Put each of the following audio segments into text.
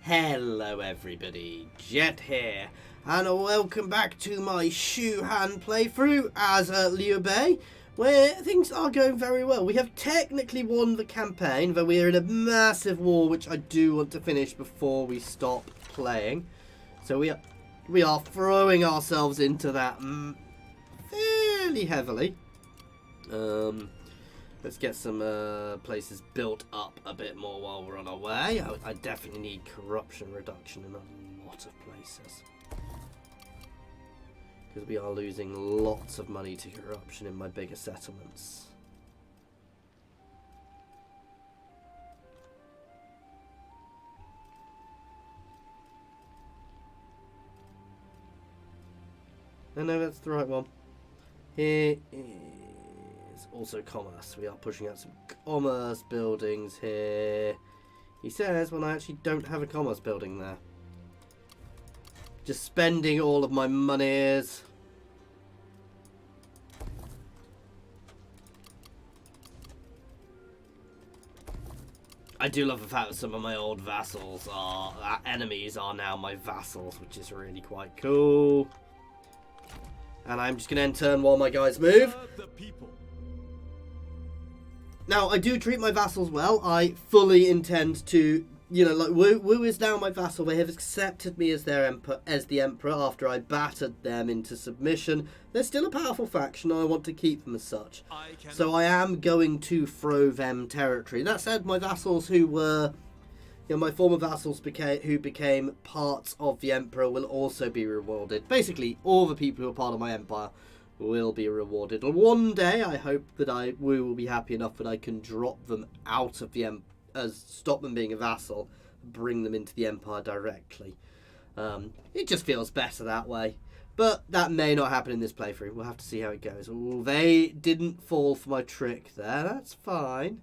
Hello everybody, Jet here, and welcome back to my Shu-Han playthrough as Liu Bei, where things are going very well. We have technically won the campaign, but we are in a massive war which I do want to finish before we stop playing. So we are throwing ourselves into that fairly heavily. Let's get some places built up a bit more while we're on our way. I definitely need corruption reduction in a lot of places. Because we are losing lots of money to corruption in my bigger settlements. No, that's the right one. Here is also commerce. We are pushing out some commerce buildings here. He says when I actually don't have a commerce building there. Just spending all of my monies. I do love the fact that some of my old vassals are enemies are now my vassals, which is really quite cool. And I'm just going to end turn while my guys move. Now, I do treat my vassals well. I fully intend to, like Wu is now my vassal. They have accepted me as their the emperor after I battered them into submission. They're still a powerful faction. I want to keep them as such. So I am going to throw them territory. That said, my vassals who were, my former vassals who became parts of the emperor will also be rewarded. Basically, all the people who are part of my empire will be rewarded. And one day, I hope that we will be happy enough that I can drop them out of the stop them being a vassal, bring them into the empire directly. It just feels better that way. But that may not happen in this playthrough. We'll have to see how it goes. Ooh, they didn't fall for my trick there. That's fine.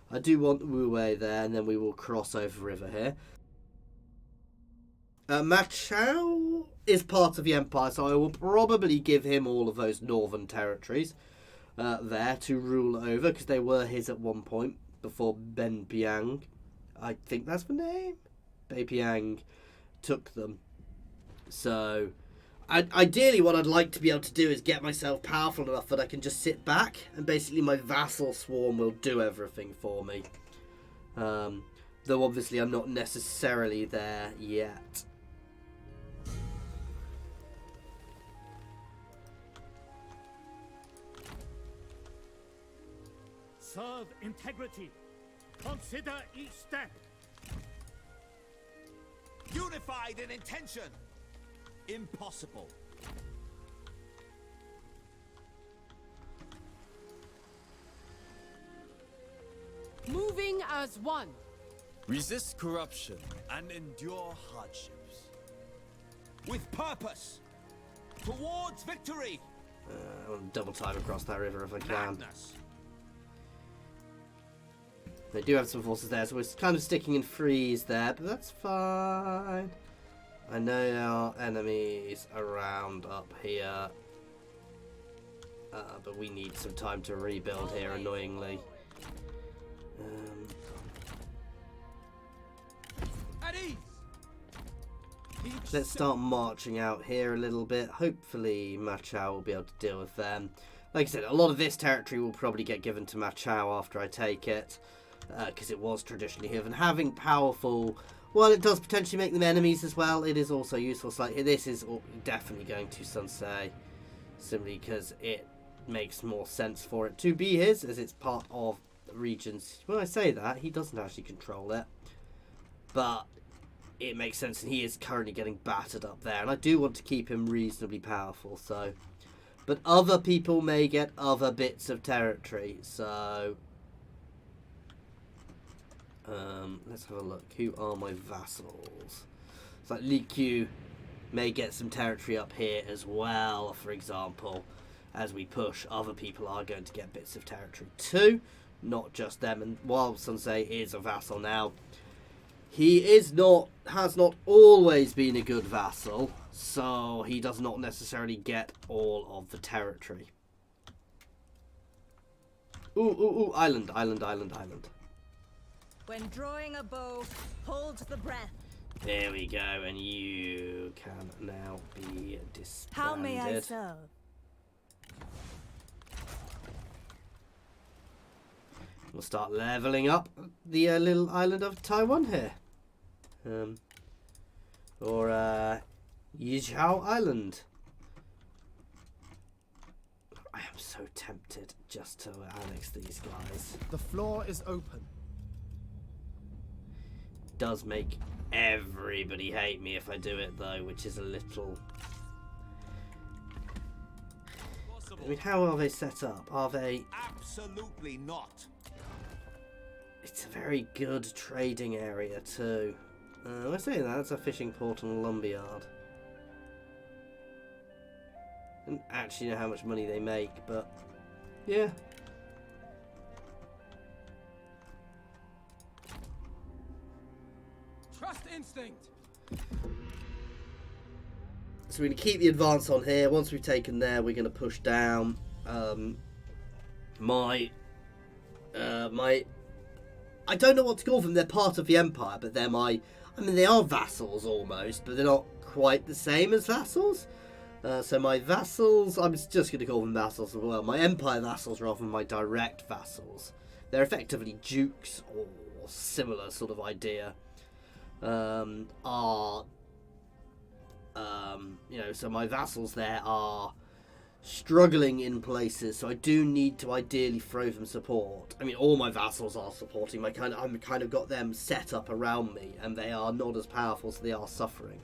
I do want Wu Wei there, and then we will cross over the river here. Ma Chao is part of the empire, so I will probably give him all of those northern territories there to rule over, because they were his at one point before Ben Piang, I think that's the name, Bei Piang, took them. So ideally what I'd like to be able to do is get myself powerful enough that I can just sit back and basically my vassal swarm will do everything for me. Though obviously I'm not necessarily there yet. Serve integrity. Consider each step. Unified in intention. Impossible. Moving as one. Resist corruption and endure hardships. With purpose. Towards victory. I'll double time across that river if I can. Madness. They do have some forces there, so we're kind of sticking in freeze there, but that's fine. I know there are enemies around up here, but we need some time to rebuild here, annoyingly. At ease. Let's start marching out here a little bit. Hopefully Ma Chao will be able to deal with them. Like I said, a lot of this territory will probably get given to Ma Chao after I take it, because it was traditionally here. And having powerful... Well, it does potentially make them enemies as well. It is also useful. So like, this is definitely going to Sunsei, simply because it makes more sense for it to be his, as it's part of regions. When I say that, he doesn't actually control it, but it makes sense, and he is currently getting battered up there. And I do want to keep him reasonably powerful. So, but other people may get other bits of territory. So. Let's have a look. Who are my vassals? It's like Li Qiu may get some territory up here as well, for example. As we push, other people are going to get bits of territory too, not just them. And while Sunsei is a vassal now, he has not always been a good vassal, so he does not necessarily get all of the territory. Ooh, island. When drawing a bow, hold the breath. There we go, and you can now be disbanded. How may I serve? We'll start leveling up the little island of Taiwan here. Or Yijiao Island. I am so tempted just to annex these guys. The floor is open. Does make everybody hate me if I do it though, which is a little... I mean, how are they set up? Are they... Absolutely not. It's a very good trading area too. I say that, it's a fishing port and a lumberyard. I don't actually know how much money they make, but yeah. Trust instinct. So we're going to keep the advance on here. Once we've taken there, we're going to push down. My I don't know what to call them. They're part of the empire, but they're my... I mean, they are vassals almost, but they're not quite the same as vassals. So my vassals... I'm just going to call them vassals as well. My empire vassals rather than my direct vassals. They're effectively dukes or similar sort of idea. You know, so my vassals there are struggling in places, so I do need to ideally throw them support. I mean, all my vassals are supporting. I'm kind of got them set up around me, and they are not as powerful, so they are suffering.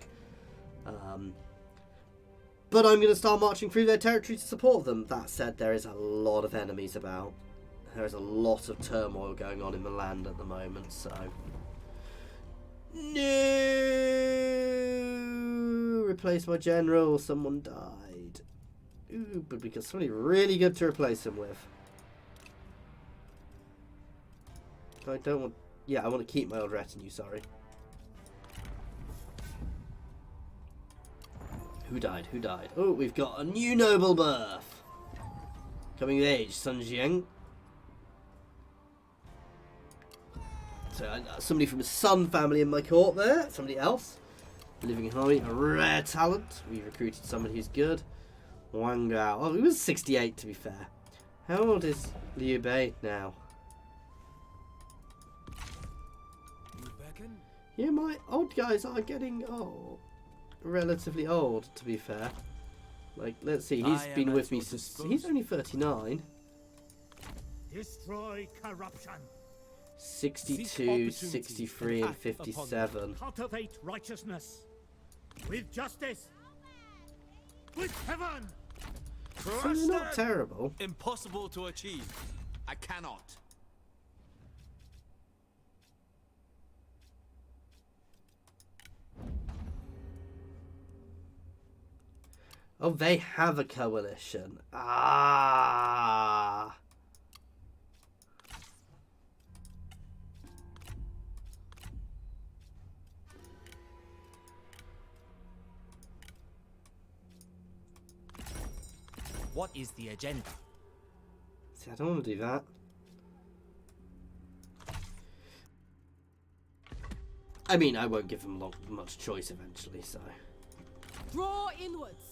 But I'm going to start marching through their territory to support them. That said, there is a lot of enemies about. There is a lot of turmoil going on in the land at the moment, so... No! Replace my general. Someone died. Ooh, but we got somebody really good to replace him with. I don't want... Yeah, I want to keep my old retinue, sorry. Who died? Who died? Oh, we've got a new noble birth. Coming of age, Sun Jiang. So, somebody from the Sun family in my court there. Somebody else. Living in harmony. A rare talent. We recruited somebody who's good. Wang Gao. Oh, he was 68 to be fair. How old is Liu Bei now? You beckon? Yeah, my old guys are getting relatively old to be fair. Like, let's see, he's been with me since... He's only 39. Destroy corruption. 62, 63 and 57. Cultivate righteousness. With justice. With heaven. So they're not terrible. Impossible to achieve. I cannot. Oh, they have a coalition. Ah. What is the agenda? See, I don't want to do that. I mean, I won't give them much choice eventually, so... Draw inwards.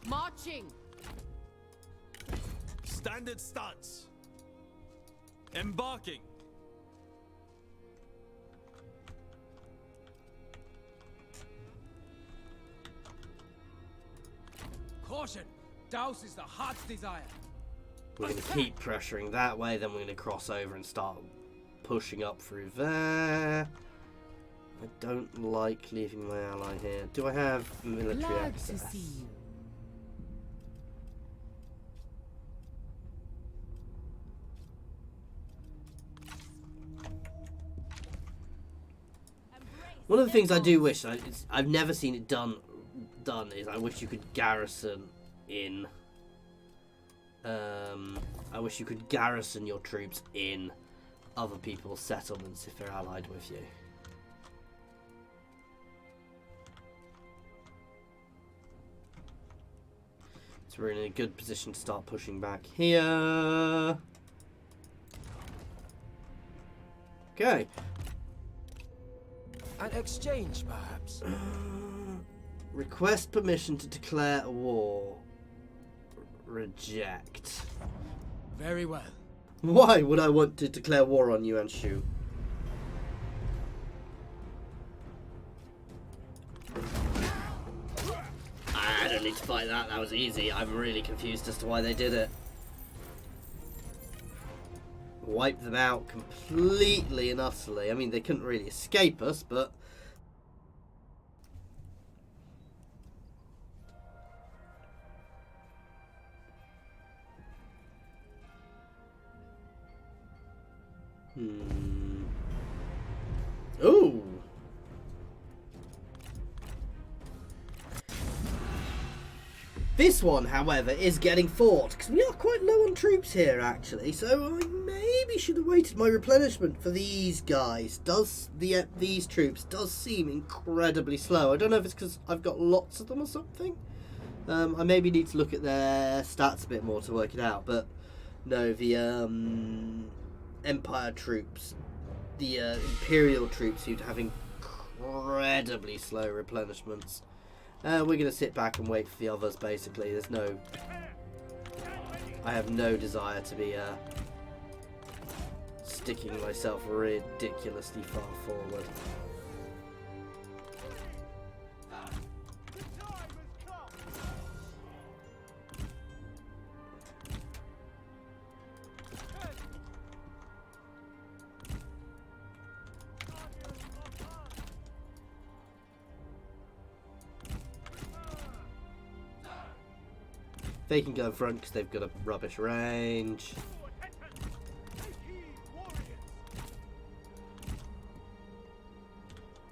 Marching. Standard stance. Embarking. Caution! Douse is the heart's desire. We're going to keep pressuring that way, then we're going to cross over and start pushing up through there. I don't like leaving my ally here. Do I have military Glad access? to see you. One of the things I do wish, I've never seen it done, is I wish you could garrison in... I wish you could garrison your troops in other people's settlements if they're allied with you. So we're in a good position to start pushing back here. Okay. An exchange, perhaps? Request permission to declare a war. Reject. Very well. Why would I want to declare war on you, Anshu? I don't need to fight that. That was easy. I'm really confused as to why they did it. Wipe them out completely and utterly. I mean, they couldn't really escape us, but... Ooh! This one, however, is getting fought, because we are quite low on troops here, actually, so I maybe should have waited my replenishment for these guys. These troops does seem incredibly slow. I don't know if it's because I've got lots of them or something. I maybe need to look at their stats a bit more to work it out, but no, the Empire troops, the Imperial troops seem to have incredibly slow replenishments. We're going to sit back and wait for the others, basically. I have no desire to be sticking myself ridiculously far forward. They can go in front because they've got a rubbish range. I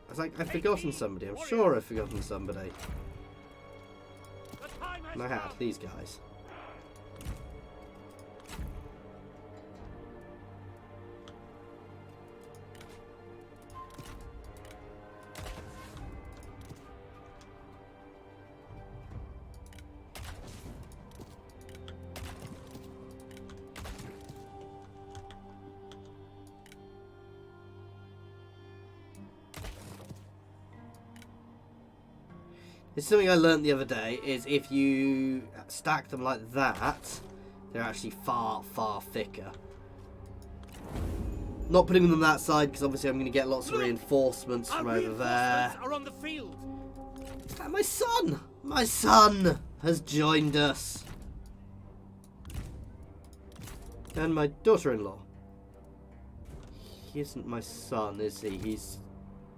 was like, I've forgotten somebody. I'm sure I've forgotten somebody. And I have these guys. It's something I learned the other day, is if you stack them like that, they're actually far, far thicker. Not putting them that side, because obviously I'm going to get lots of reinforcements from over there. Are on the field. Is that my son? My son has joined us. And my daughter-in-law. He isn't my son, is he? He's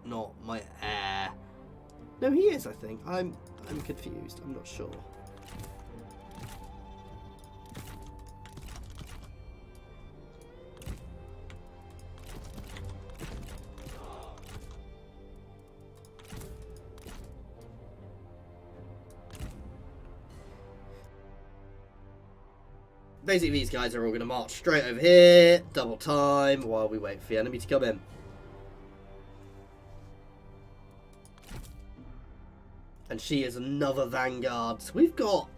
not my heir. No, he is, I think. I'm confused. I'm not sure. Basically, these guys are all going to march straight over here, double time, while we wait for the enemy to come in. And she is another vanguard. So we've got...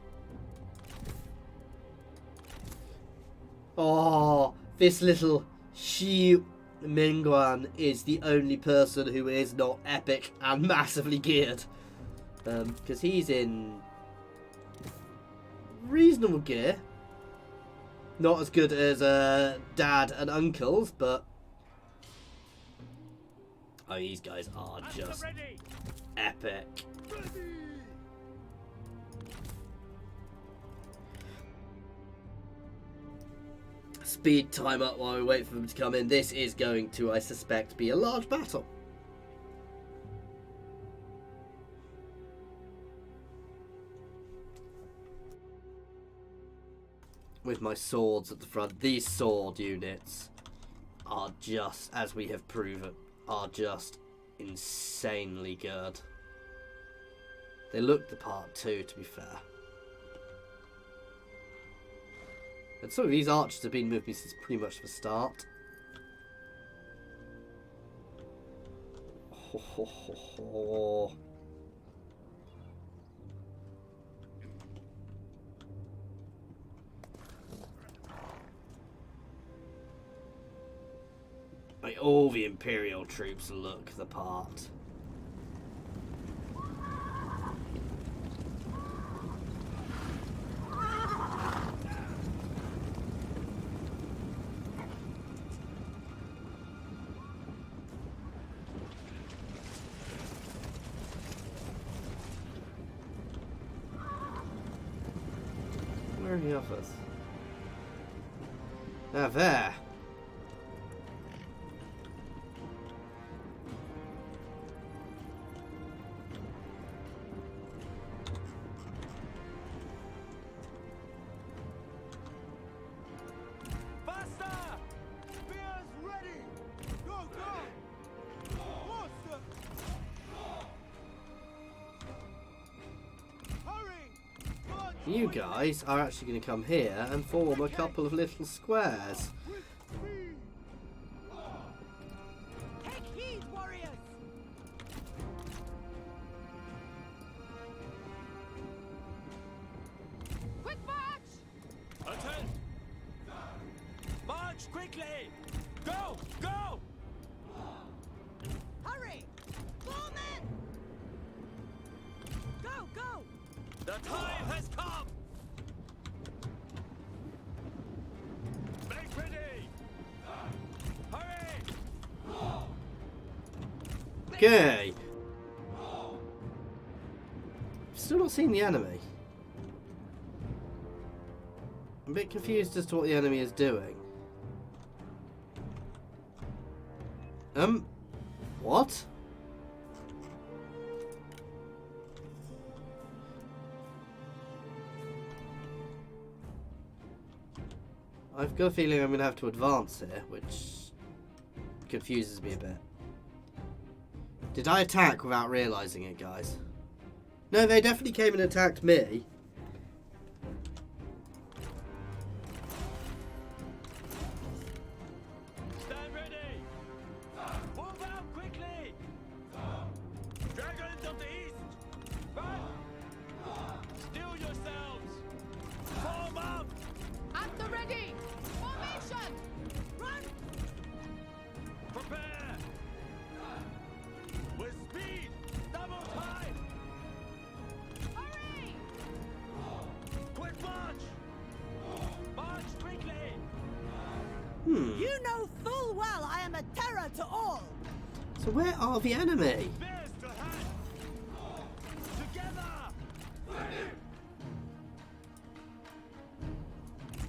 Oh, this little Shi Mingguan is the only person who is not epic and massively geared. Because he's in reasonable gear. Not as good as Dad and Uncles, but... Oh, these guys are just epic. Speed time up while we wait for them to come in. This is going to, I suspect, be a large battle. With my swords at the front. These sword units are just, as we have proven, are just insanely good. They look the part too, to be fair. And some of these archers have been with me since pretty much the start. Ho, ho, ho, ho. Like, all the Imperial troops look the part. Where are the others? Ah, there. Faster! Spears ready! Go, go! Faster! Hurry! March You guys are actually going to come here and form a couple of little squares. with speed! Take heed, warriors! Quick march! Attend! March quickly! Go! Go! Hurry! Form in! Go, go! The time has come! Make ready! Hurry! Okay. Still not seeing the enemy. I'm a bit confused as to what the enemy is doing. What? I've got a feeling I'm going to have to advance here, which confuses me a bit. Did I attack without realising it, guys? No, they definitely came and attacked me. Stand ready! Move out quickly! Dragons of the East! Run! Steel yourselves! Form up! At the ready! Formation! Run! Prepare! With speed! Double time! Hurry! Quick march! March quickly! You know full well I am a terror to all! So where are the enemy? Spears to hand! Together!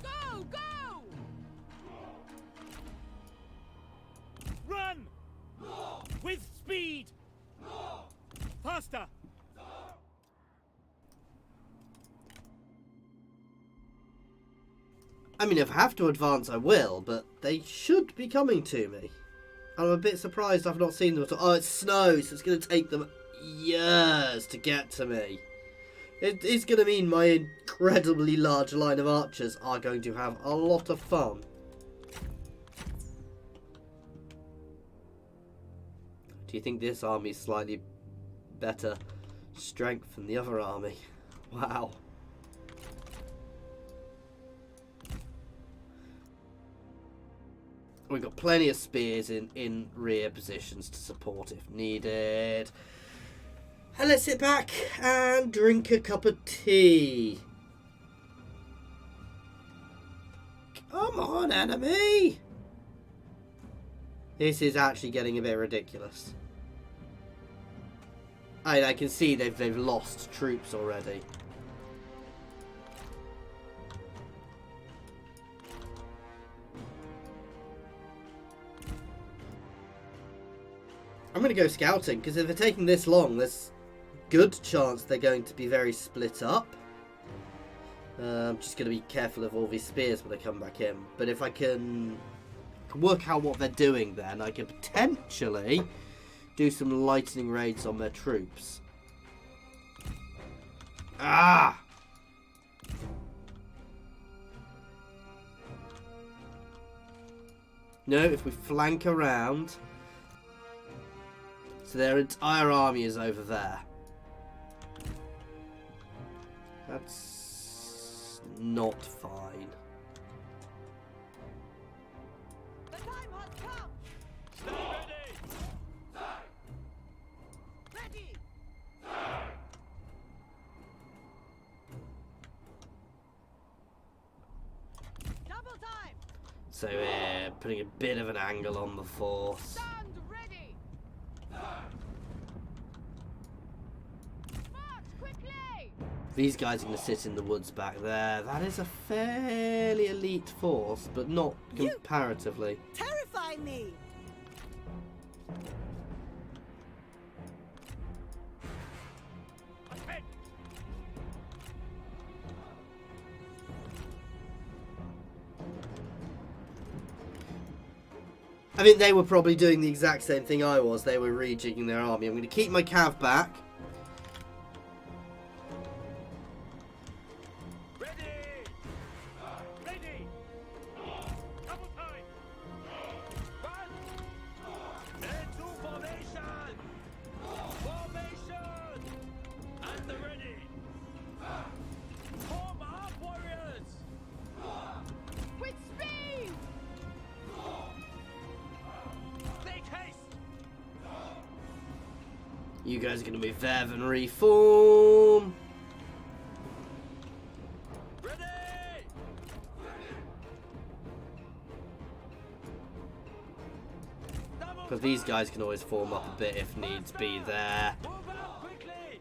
Go, go! Run! With speed! Faster! I mean, if I have to advance, I will, but they should be coming to me. I'm a bit surprised I've not seen them at all. Oh, it snows, so it's going to take them years to get to me. It's going to mean my incredibly large line of archers are going to have a lot of fun. Do you think this army is slightly better strength than the other army? Wow. We've got plenty of spears in rear positions to support if needed. And let's sit back and drink a cup of tea. Come on, enemy! This is actually getting a bit ridiculous. I can see they've lost troops already. I'm going to go scouting, because if they're taking this long, there's good chance they're going to be very split up. I'm just going to be careful of all these spears when I come back in. But if I can work out what they're doing, then I can potentially do some lightning raids on their troops. Ah! No, if we flank around... So their entire army is over there. That's not fine. The time has come! So we're putting a bit of an angle on the force. Stand ready. March quickly. These guys are going to sit in the woods back there. That is a fairly elite force, but not comparatively. Terrify me. Ahead! I mean, they were probably doing the exact same thing I was. They were rejigging their army. I'm going to keep my cav back. Ready! Ready! Double time! Run! Into formation! Formation! At the ready! Form up, warriors! With speed. Make haste! You guys are going to move there and reform. Ready! Double Because these guys can always form up a bit if needs be there. Move out quickly!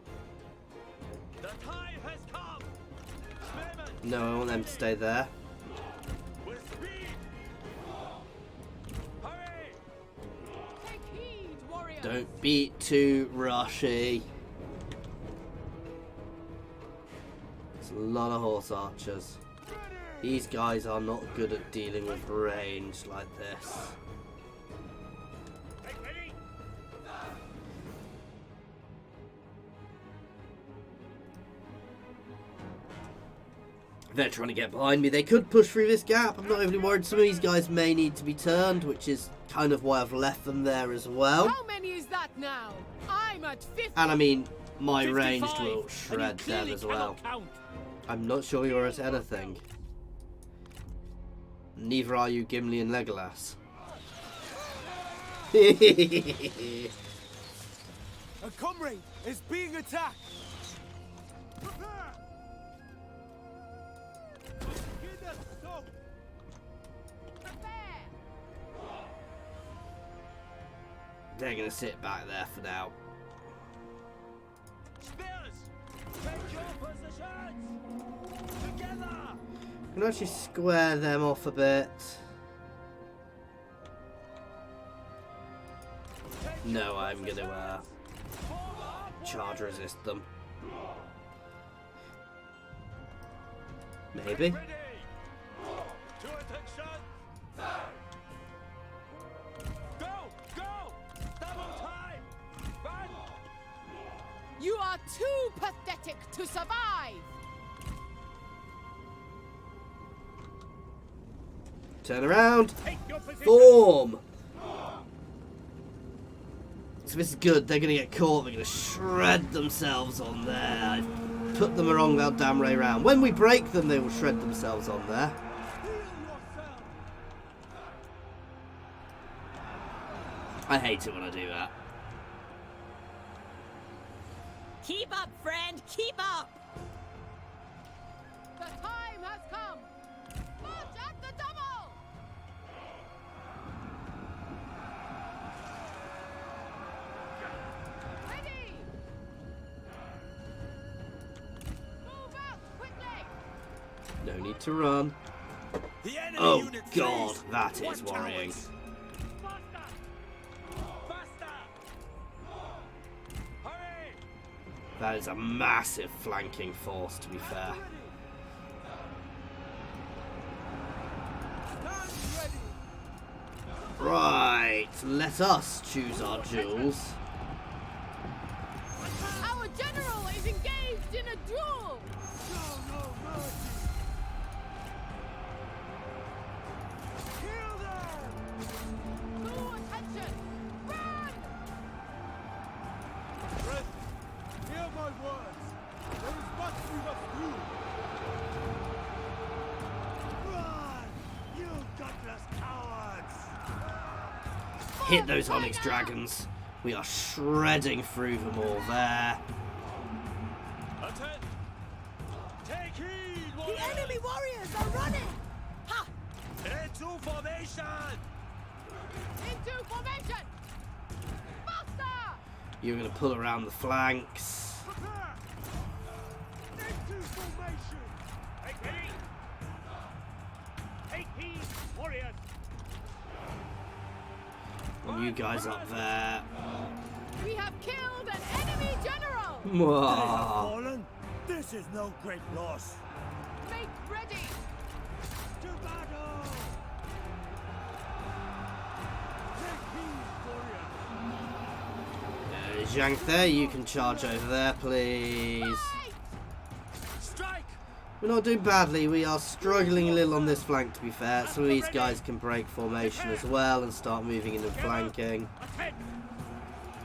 The time has come! Spearmen, No, I want them to stay there. with speed! Hurry! Take heed, warriors. Don't be too rushy. There's a lot of horse archers. These guys are not good at dealing with range like this. Get ready! They're trying to get behind me. They could push through this gap. I'm not overly worried. Some of these guys may need to be turned, which is kind of why I've left them there as well. How many is that now? I'm at 50. And I mean, my 55, ranged will and you shred them clearly as well. cannot count. I'm not sure you're at anything. Neither are you, Gimli and Legolas. A comrade is being attacked. Prepare. They're going to sit back there for now. Spears! Take your positions! Together! I'm going to actually square them off a bit. No, I'm going to charge resist them. Maybe. Ready! To attention! Go! Go! Double time! Run! You are too pathetic to survive. Turn around. Take your position! Form. So this is good. They're going to get caught. They're going to shred themselves on there. I put them along that damn way round. When we break them, they will shred themselves on there. I hate it when I do that. Keep up, friend. Keep up. The time has come. March at the double. Ready. Move out quickly. No need to run. The enemy Oh unit god, flees. that What is worrying. cowards. Faster! Hurry! That is a massive flanking force, to be fair. Right, let us choose our duels. Our general is engaged in a duel. Full attention. Run. Hear my words. There is much we must do. Run! You gutless cowards! Hit those Onyx Dragons. We are shredding through them all there. Attend! Take heed, The warriors! enemy warriors are running. Ha! Into formation! formation! Into formation! Faster! You're going to pull around the flanks. Prepare! Into formation! Take ready. Take heed, warriors. And you guys up there. We have killed an enemy general! Mwah. Fallen? This is no great loss. Make ready! To battle! Take heed, warrior! Zhang there, you can charge over there, please. Strike! We're not doing badly. We are struggling a little on this flank, to be fair. So these guys can break formation as well and start moving in and flanking. Attack.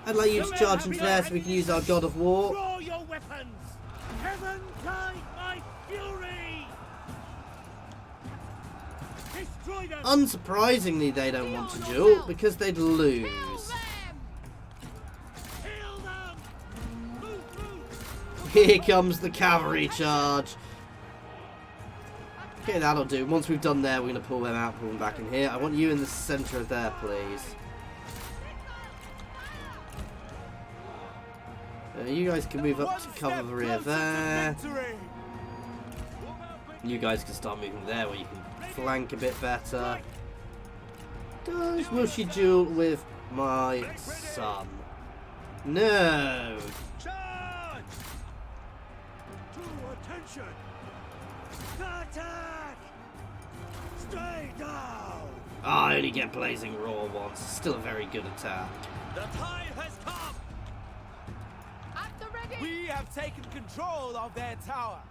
I'd like you to charge into there so we can use our God of War. Draw your weapons. Heaven guide my fury. Destroy them. Unsurprisingly, they don't want to duel because they'd lose. Kill them! Kill them. Move. Here comes the cavalry charge. Okay, that'll do. Once we've done there, we're going to pull them out, pull them back in here. I want you in the centre of there, please. You guys can move up to cover the rear there. You guys can start moving there where you can flank a bit better. Will she duel with my son? No! Charge. To attention! Attack! Stay down! I only get Blazing Roar once. Still a very good attack. The time has come! At the ready! We have taken control of their tower.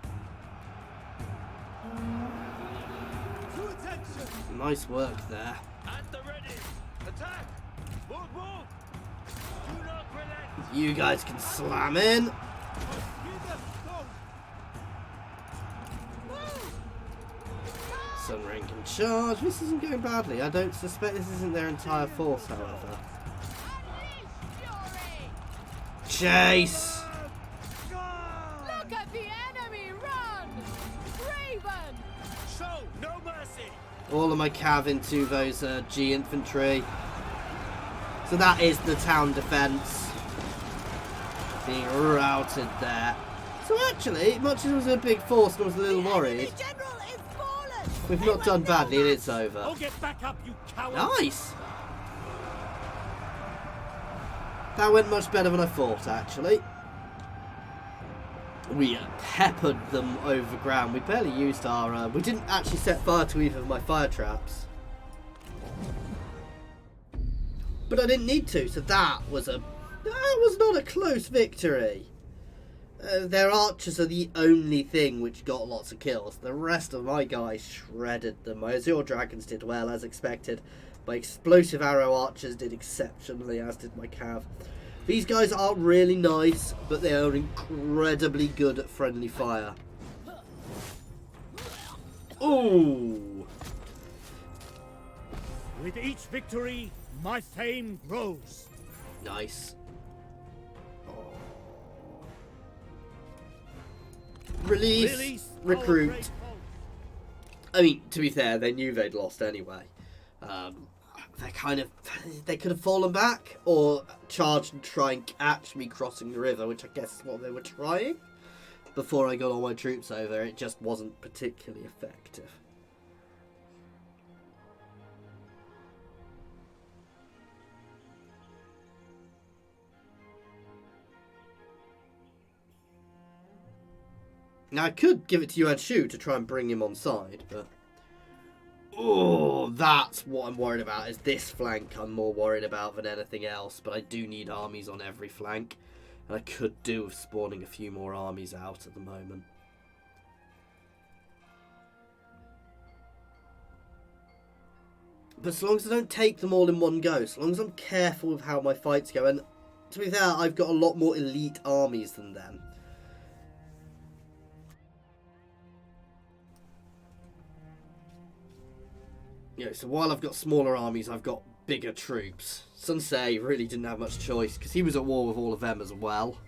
To attention! Nice work there. At the ready! Attack! Move, move! Do not relent! You guys can slam in. Give us scope! Sunring can charge. This isn't going badly. I don't suspect this isn't their entire force, however. Unleash fury! Chase! Look at the enemy run! Raven! Show no mercy! All of my cav into those G infantry. So that is the town defence. Being routed there. So actually, much as it was a big force and I was a little worried, Enemy general is fallen! we've They not were done no badly and match. it's over. Oh, get back up, you coward. Nice! That went much better than I thought, actually. We peppered them over ground. We barely used our... we didn't actually set fire to either of my fire traps. But I didn't need to, so that was not a close victory. Their archers are the only thing which got lots of kills. The rest of my guys shredded them. My Azure Dragons did well, as expected. My explosive arrow archers did exceptionally, as did my cav. These guys are really nice, but they are incredibly good at friendly fire. Ooh! With each victory, my fame grows. Nice. Release, our recruit. brave foes. I mean, to be fair, they knew they'd lost anyway. They could have fallen back or charged and try and catch me crossing the river, which I guess is what they were trying. Before I got all my troops over, it just wasn't particularly effective. Now, I could give it to Yuan Shu to try and bring him on side, but... Oh, that's what I'm worried about, is this flank I'm more worried about than anything else. But I do need armies on every flank. And I could do with spawning a few more armies out at the moment. But as long as I don't take them all in one go, so long as I'm careful with how my fights go. And to be fair, I've got a lot more elite armies than them. You know, so while I've got smaller armies, I've got bigger troops. Sun Ce really didn't have much choice, because he was at war with all of them as well.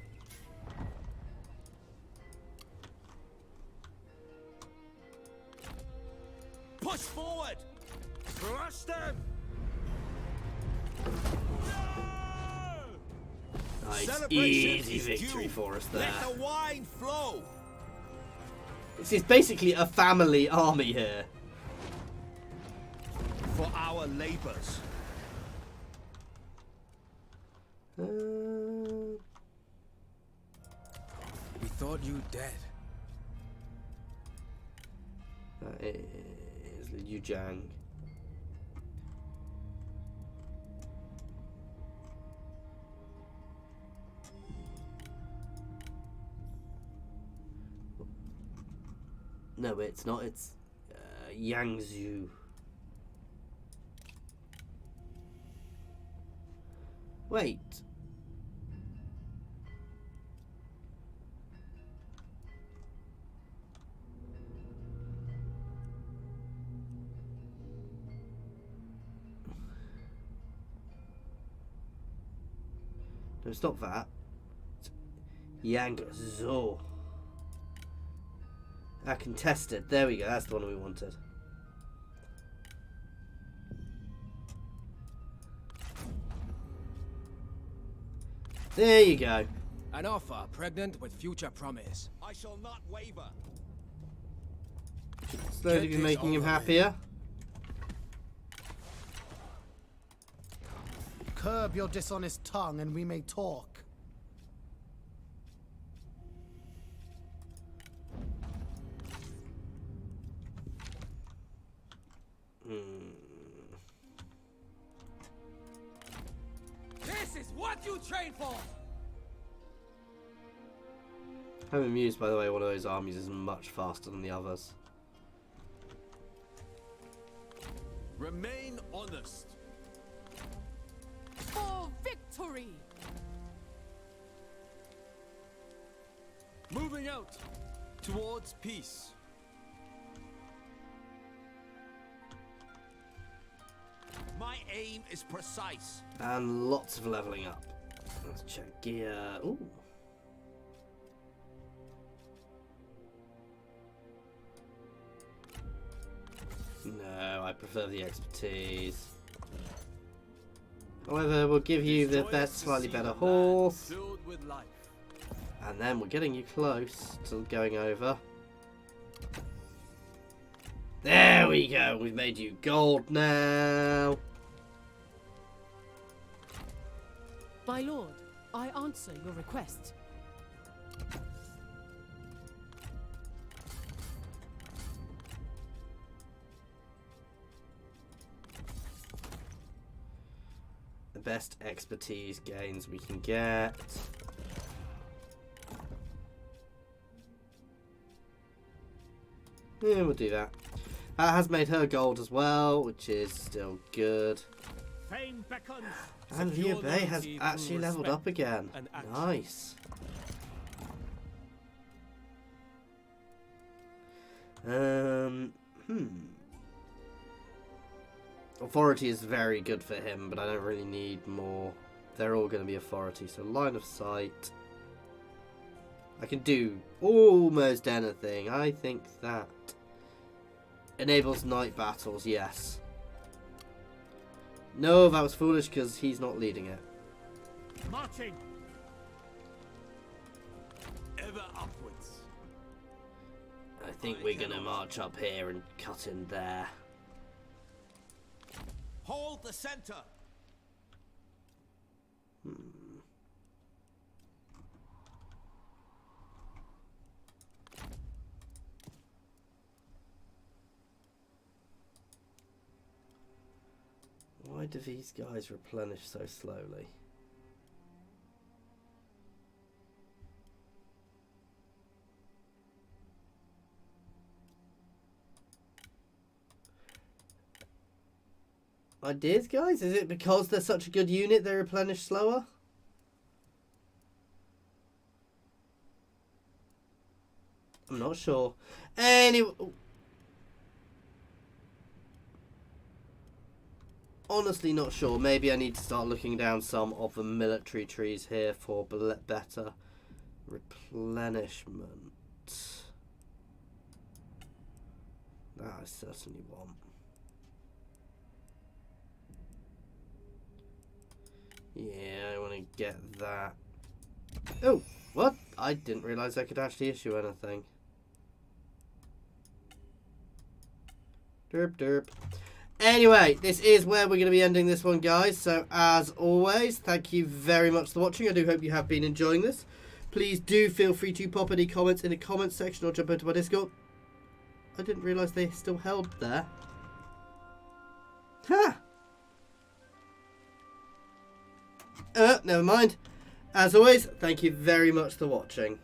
Push forward! Crush them! Nice, Celebration easy is victory due. for us there. Let the wine flow! This is basically a family army here. For our labors. We thought you dead. That is Liu Jiang. No, it's not. It's Yang Zhu. Wait. No, stop that. It's Yang Zhu. Contested. There we go. That's the one we wanted. There you go. An offer pregnant with future promise. I shall not waver. Slowly be making him happier. Curb your dishonest tongue and we may talk. This is what you train for! I'm amused, by the way, one of those armies is much faster than the others. Remain honest. For victory! Moving out towards peace. My aim is precise. And lots of leveling up. Let's check gear. Ooh. No, I prefer the expertise. However, we'll give you the best, slightly better horse. Filled with life. And then we're getting you close to going over. There we go. We've made you gold now. My lord, I answer your request. The best expertise gains we can get. Yeah, we'll do that. That has made her gold as well, which is still good. Fame beckons. And Secure Liu Bei has loyalty actually through leveled respect up again. and action. Nice. Authority is very good for him, but I don't really need more. They're all going to be authority, so line of sight. I can do almost anything. I think that enables night battles, yes. No, that was foolish because he's not leading it. Marching. Ever upwards. I think we're going to march up here and cut in there. Hold the center. Why do these guys replenish so slowly? Ideas, guys? Is it because they're such a good unit they replenish slower? I'm not sure. Anyway, honestly not sure. Maybe I need to start looking down some of the military trees here for better replenishment. That I certainly want. Yeah, I want to get that. Oh, what? I didn't realise I could actually issue anything. Derp derp. Anyway, this is where we're going to be ending this one, guys. So, as always, thank you very much for watching. I do hope you have been enjoying this. Please do feel free to pop any comments in the comments section or jump into my Discord. I didn't realise they still held there. Ha! Never mind. As always, thank you very much for watching.